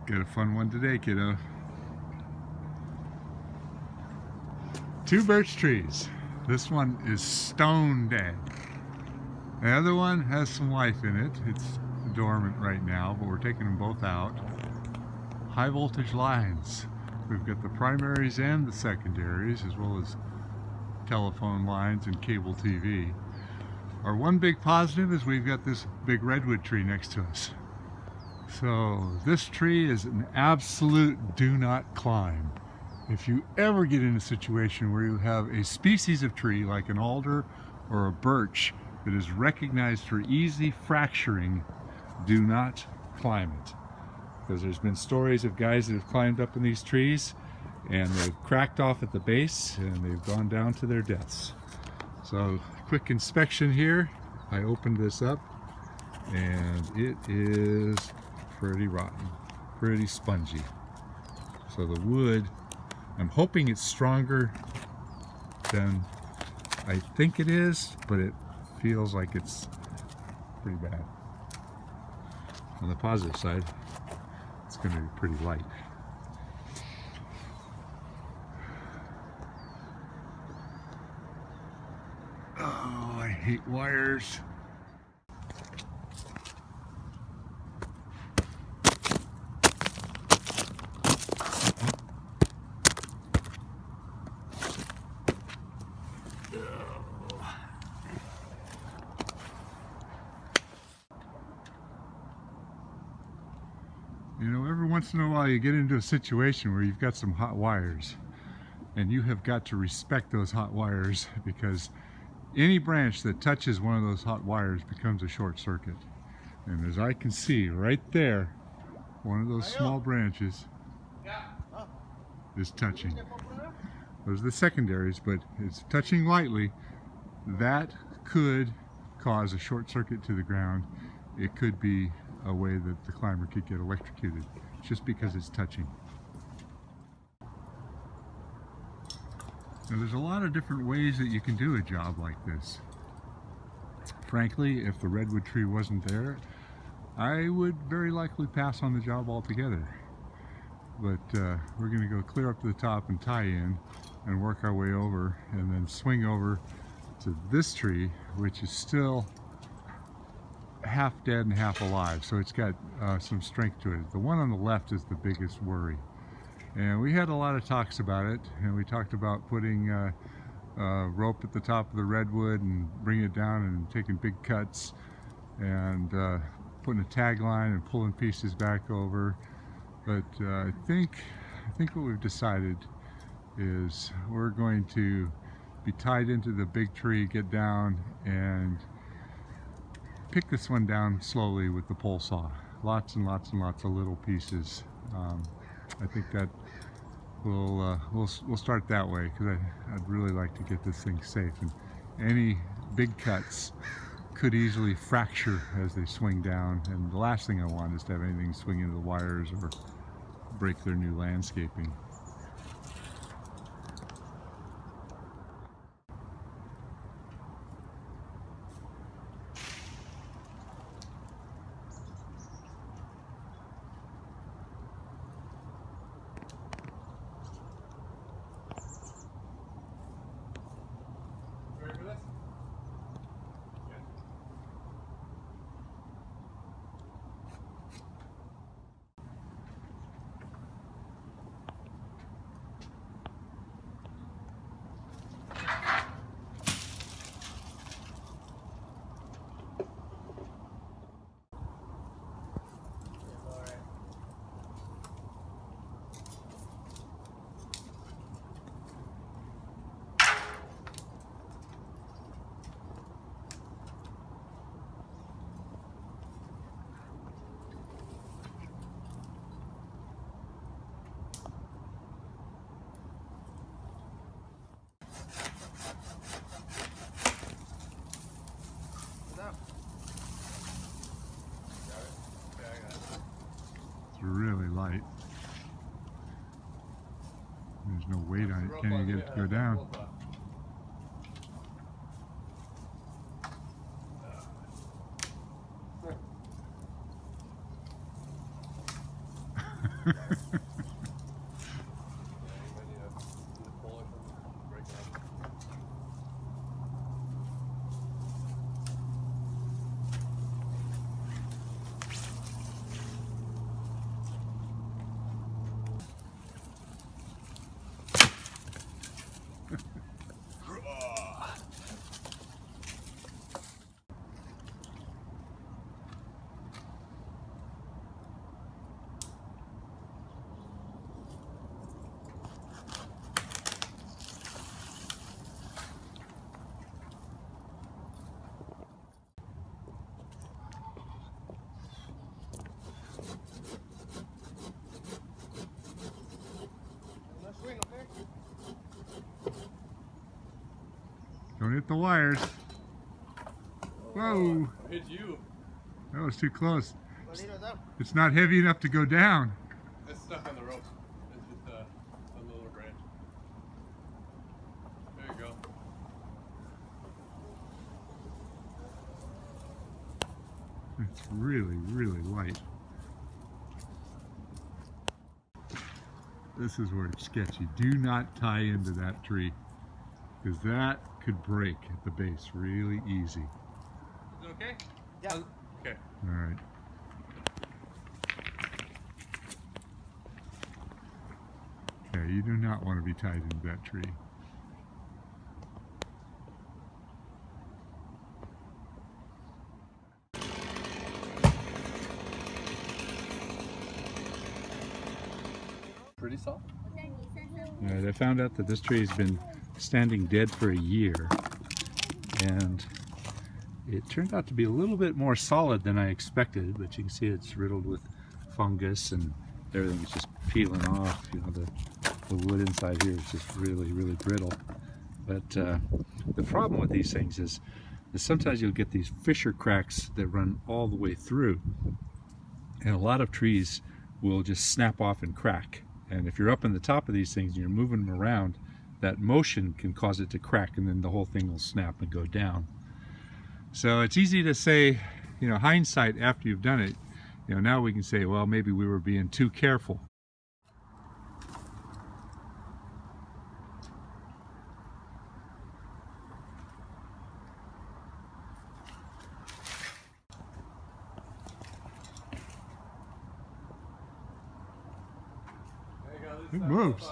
Got a fun one today, kiddo. 2 birch trees. This one is stone dead. The other one has some life in it. It's dormant right now, but we're taking them both out. High voltage lines. We've got the primaries and the secondaries, as well as telephone lines and cable TV. Our one big positive is we've got this big redwood tree next to us. So this tree is an absolute do not climb. If you ever get in a situation where you have a species of tree like an alder or a birch that is recognized for easy fracturing, do not climb it. Because there's been stories of guys that have climbed up in these trees and they've cracked off at the base and they've gone down to their deaths. So quick inspection here. I opened this up and it is pretty rotten, pretty spongy. So the wood, I'm hoping it's stronger than I think it is, but it feels like it's pretty bad. On the positive side, it's going to be pretty light. Oh, I hate wires. You know, every once in a while you get into a situation where you've got some hot wires and you have got to respect those hot wires, because any branch that touches one of those hot wires becomes a short circuit. And as I can see right there, one of those small branches is touching. Those are the secondaries, but it's touching lightly. That could cause a short circuit to the ground. It could be a way that the climber could get electrocuted just because it's touching. Now, there's a lot of different ways that you can do a job like this. Frankly, if the redwood tree wasn't there, I would very likely pass on the job altogether. But we're going to go clear up to the top and tie in and work our way over and then swing over to this tree, which is still half dead and half alive, so it's got some strength to it. The one on the left is the biggest worry, and we had a lot of talks about it, and we talked about putting rope at the top of the redwood and bringing it down and taking big cuts and putting a tag line and pulling pieces back over. But I think what we've decided is we're going to be tied into the big tree, get down and pick this one down slowly with the pole saw. Lots and lots and lots of little pieces. I think that we'll start that way, because I'd really like to get this thing safe. And any big cuts could easily fracture as they swing down. And the last thing I want is to have anything swing into the wires or break their new landscaping. It's really light. There's no weight on it. Can't even get it to go down. Don't hit the wires. Whoa! I hit you. That was too close. It's not heavy enough to go down. It's stuck on the rope. It's just a little branch. There you go. It's really, really light. This is where it's sketchy. Do not tie into that tree, because that could break at the base really easy. Is it okay? Yeah. Okay. All right. Okay, you do not want to be tied into that tree. Pretty soft. All right, I found out that this tree has been standing dead for a year, and it turned out to be a little bit more solid than I expected, but you can see it's riddled with fungus and everything's just peeling off. You know, the wood inside here is just really, really brittle. But the problem with these things is sometimes you'll get these fissure cracks that run all the way through, and a lot of trees will just snap off and crack. And if you're up on the top of these things and you're moving them around, that motion can cause it to crack, and then the whole thing will snap and go down. So it's easy to say, you know, hindsight after you've done it, you know, now we can say, well, maybe we were being too careful. There you go. It moves.